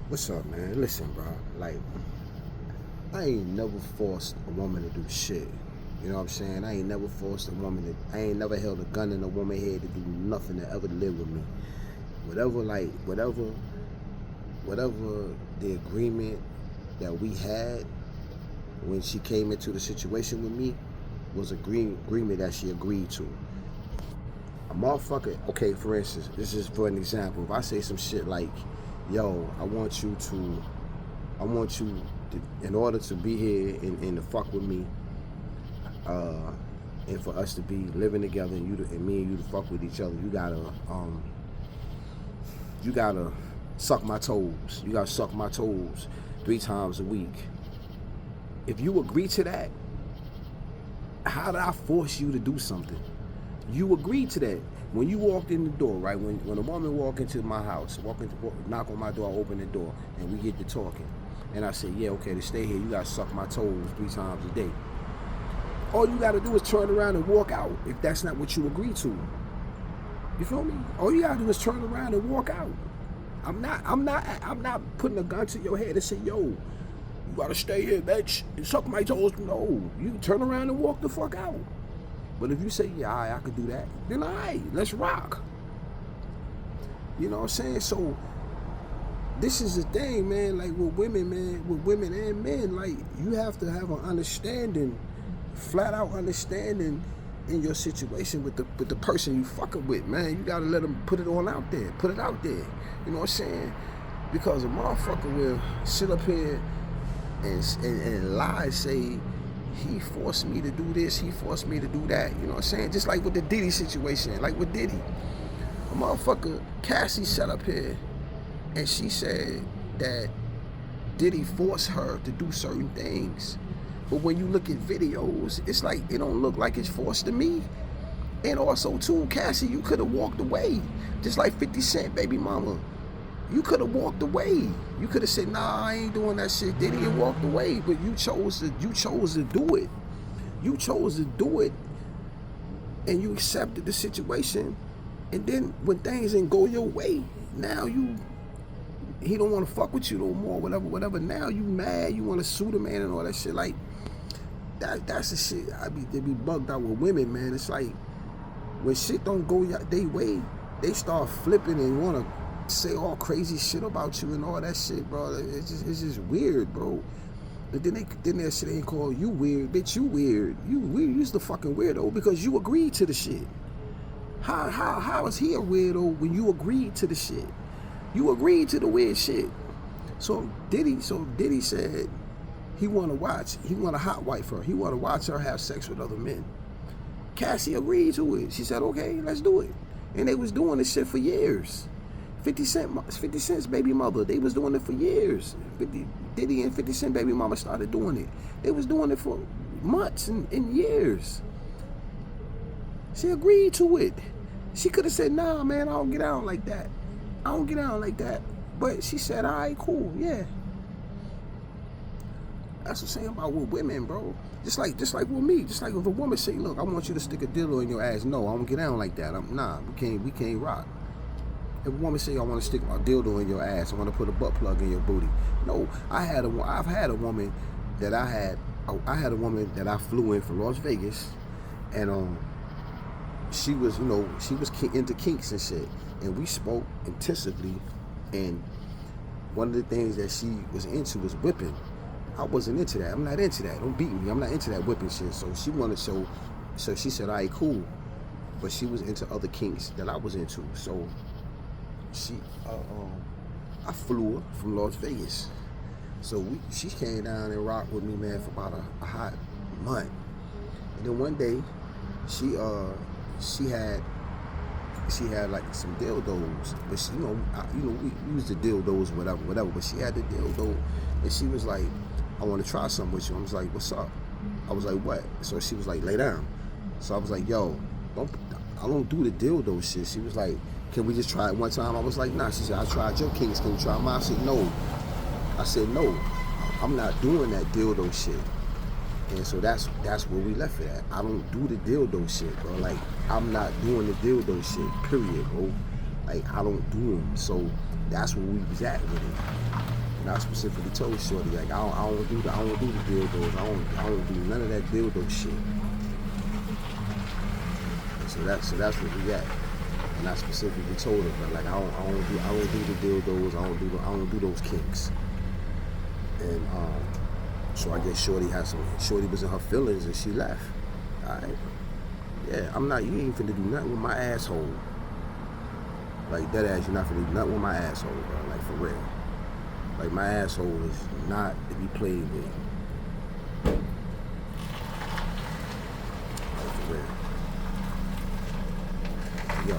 What's up, man? Listen, bro. Like, I ain't never forced a woman to do shit. You know what I'm saying? I ain't never forced a woman to. I ain't never held a gun in a woman's head to do nothing to ever live with me. Whatever, like, whatever the agreement that we had when she came into the situation with me was agreement that she agreed to. A motherfucker. Okay, for instance, this is for an example. If I say some shit like, "Yo, I want you to, in order to be here and to fuck with me, uh, and for us to be living together and me and you to fuck with each other, you gotta suck my toes. You gotta suck my toes 3 times a week. If you agree to that, how did I force you to do something? You agreed to that. When you walked in the door, right? When a woman walk into my house, knock on my door, open the door, and we get to talking, and I say, yeah, okay, to stay here, you gotta suck my toes 3 times a day. All you gotta do is turn around and walk out if that's not what you agreed to. You feel me? All you gotta do is turn around and walk out. I'm not putting a gun to your head and say, yo, you gotta stay here, bitch, and suck my toes. No, you turn around and walk the fuck out. But if you say, yeah, I could do that, then all right, let's rock. You know what I'm saying? So this is the thing, man, like with women, man, with women and men, like you have to have an understanding, flat out understanding in your situation with the person you fucking with, man. You gotta let them put it all out there, put it out there. You know what I'm saying? Because a motherfucker will sit up here and lie, say, he forced me to do this, he forced me to do that. You know what I'm saying? Just like with the Diddy situation, like with Diddy. A motherfucker, Cassie sat up here and she said that Diddy forced her to do certain things. But when you look at videos, it's like, it don't look like it's forced to me. And also too, Cassie, you could have walked away. Just like 50 Cent, baby mama. You could have walked away. You could have said, nah, I ain't doing that shit, Diddy, and walked away. But you chose to do it. You chose to do it, and you accepted the situation. And then when things didn't go your way, now he don't want to fuck with you no more, whatever. Now you mad, you want to sue the man and all that shit. Like, that's the shit they be bugged out with women, man. It's like, when shit don't go their way, they start flipping and want to say all crazy shit about you and all that shit, bro. It's just weird, bro. But then that shit ain't called you weird, bitch. You weird. You weird. You's the fucking weirdo because you agreed to the shit. How is he a weirdo when you agreed to the shit? You agreed to the weird shit. So Diddy said he want to hot wife her. He want to watch her have sex with other men. Cassie agreed to it. She said, okay, let's do it. And they was doing this shit for years. 50 Cent's baby mother, they was doing it for years. Diddy and 50 Cent baby mama started doing it. They was doing it for months and years. She agreed to it. She could have said, nah, man, I don't get out like that. I don't get out like that. But she said, all right, cool, yeah. That's what I'm saying about with women, bro. Just like with me. Just like if a woman say, look, I want you to stick a dildo in your ass. No, I don't get down like that. We can't rock. If a woman say, I want to stick my dildo in your ass, I want to put a butt plug in your booty. No, I've had a woman that I flew in from Las Vegas, and she was into kinks and shit, and we spoke intensively, and one of the things that she was into was whipping. I wasn't into that. I'm not into that. Don't beat me. I'm not into that whipping shit. So she said, all right, cool. But she was into other kinks that I was into. So I flew her from Las Vegas. So she came down and rocked with me, man, for about a hot month. And then one day, she had like some dildos, but she, we used the dildos, whatever. But she had the dildo, and she was like, I want to try something with you. I was like, what's up? I was like, what? So she was like, lay down. So I was like, yo, I don't do the dildo shit. She was like, can we just try it one time? I was like, nah. She said, I tried your kinks. Can you try mine? I said, no. I'm not doing that dildo shit. And so that's where we left it at. I don't do the dildo shit, bro. Like, I'm not doing the dildo shit, period, bro. Like, I don't do them. So that's where we was at with it. And I specifically told Shorty, like, I don't do the dildos. I don't do none of that dildo shit. And so that's where we at. And I specifically told her, but like, I don't do the dildos. I don't do those kinks. And so I guess Shorty was in her feelings and she left. All right. Yeah, you ain't finna do nothing with my asshole. Like, that ass, you're not finna do nothing with my asshole, bro. Like, for real. Like, my asshole is not to be played with. Like, for real. Yo.